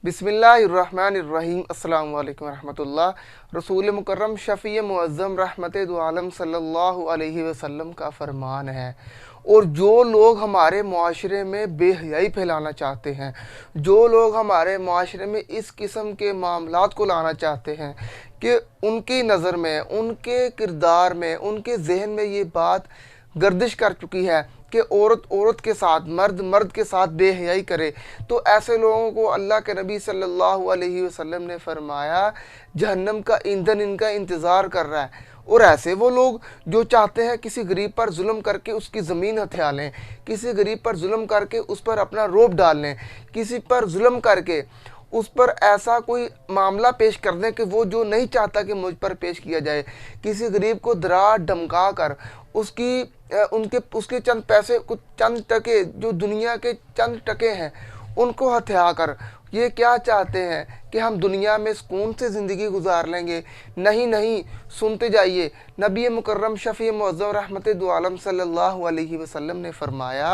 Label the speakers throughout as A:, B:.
A: बिस्मिल्लाहिर्रहमानिर्रहीम। अस्सलामु अलैकुम रहमतुल्लाह। रसूल मुकर्रम शफ़ी मुअज़्ज़म रहमत दो आलम सल्लल्लाहु अलैहि वसल्लम का फरमान है। और जो लोग हमारे मुआशरे में बेहयाई फैलाना चाहते हैं, जो लोग हमारे मुआशरे में इस किस्म के मामलात को लाना चाहते हैं कि उनकी नज़र में, उनके किरदार में, उनके जहन में ये बात गर्दिश कर चुकी है कि औरत औरत के साथ, मर्द मर्द के साथ बेहयाई करे, तो ऐसे लोगों को अल्लाह के नबी सल्लल्लाहु अलैहि वसल्लम ने फरमाया जहन्नम का ईंधन इनका इंतज़ार कर रहा है। और ऐसे वो लोग जो चाहते हैं किसी गरीब पर जुल्म करके उसकी ज़मीन हथिया लें, किसी गरीब पर जुल्म करके उस पर अपना रोब डाल लें, किसी पर जुल्म करके उस पर ऐसा कोई मामला पेश कर दें कि वो जो नहीं चाहता कि मुझ पर पेश किया जाए, किसी गरीब को डरा धमका कर उसके चंद पैसे, कुछ चंद टके, जो दुनिया के चंद टके हैं, उनको हथिया कर ये क्या चाहते हैं कि हम दुनिया में सुकून से ज़िंदगी गुजार लेंगे। नहीं नहीं, सुनते जाइए। नबी मुकर्रम शफ़ी मुअज़्ज़म रहमत दो आलम सल्लल्लाहु अलैहि वसल्लम ने फरमाया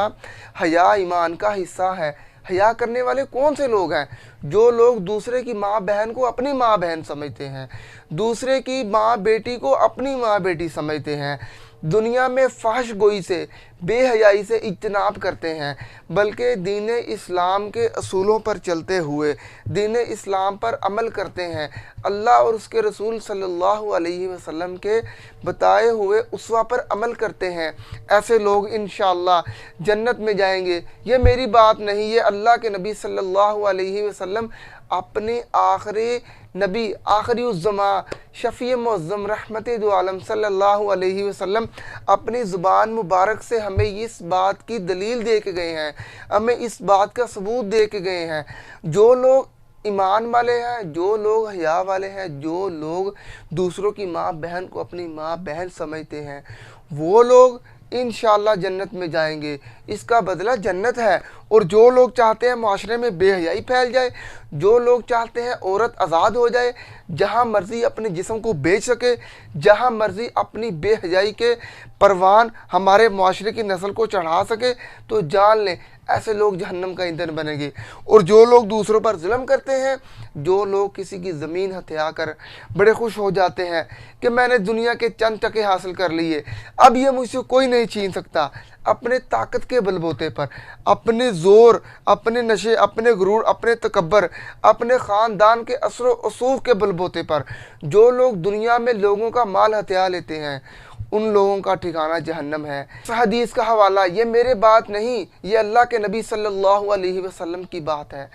A: हया ईमान का हिस्सा है। हया करने वाले कौन से लोग हैं? जो लोग दूसरे की माँ बहन को अपनी माँ बहन समझते हैं, दूसरे की माँ बेटी को अपनी माँ बेटी समझते हैं, दुनिया में फहश गोई से, बेहयाई से इज्तनाब करते हैं, बल्कि दीन इस्लाम के असूलों पर चलते हुए दीन इस्लाम पर अमल करते हैं, अल्लाह और उसके रसूल सल्लल्लाहु अलैहि वसल्लम के बताए हुए उसवा पर अमल करते हैं। ऐसे लोग इंशाअल्लाह जन्नत में जाएंगे। ये मेरी बात नहीं, ये अल्लाह के नबी सल्लल्लाहु अलैहि वसल्लम अपने आखिरी नबी, आखिरी उस ज़मा शफ़ी मुअज़्ज़म रहमत दो आलम सल्लल्लाहु अलैहि वसल्लम अपनी ज़ुबान मुबारक से हमें इस बात की दलील दे के गए हैं, हमें इस बात का सबूत दे के गए हैं। जो लोग ईमान वाले हैं, जो लोग हया वाले हैं, जो लोग दूसरों की माँ बहन को अपनी माँ बहन समझते हैं, वो लोग इंशाअल्लाह जन्नत में जाएंगे। इसका बदला जन्नत है। और जो लोग चाहते हैं माशरे में बेहयाई फैल जाए, जो लोग चाहते हैं औरत आज़ाद हो जाए, जहाँ मर्ज़ी अपने जिस्म को बेच सके, जहाँ मर्ज़ी अपनी बेहयाई के परवान हमारे माशरे की नस्ल को चढ़ा सके, तो जान लें ऐसे लोग जहन्नम का ईंधन बनेंगे। और जो लोग दूसरों पर जुल्म करते हैं, जो लोग किसी की ज़मीन हथिया कर बड़े खुश हो जाते हैं कि मैंने दुनिया के चंद टके हासिल कर लिए, अब ये मुझसे कोई नहीं छीन सकता, अपने ताकत के बलबूते पर, अपने ज़ोर, अपने नशे, अपने गुरूर, अपने तकब्बर, अपने ख़ानदान के असर असूफ के बलबूते पर जो लोग दुनिया में लोगों का माल हथिया लेते हैं, उन लोगों का ठिकाना जहन्नम है। इस हदीस का हवाला, ये मेरे बात नहीं, ये अल्लाह के नबी सल्लल्लाहु अलैहि वसल्लम की बात है।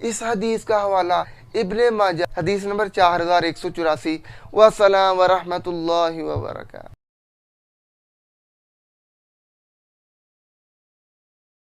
A: इस हदीस का हवाला इब्ने माजा हदीस नंबर 4184। वस्सलाम व रहमतुल्लाहि व बरकातहू।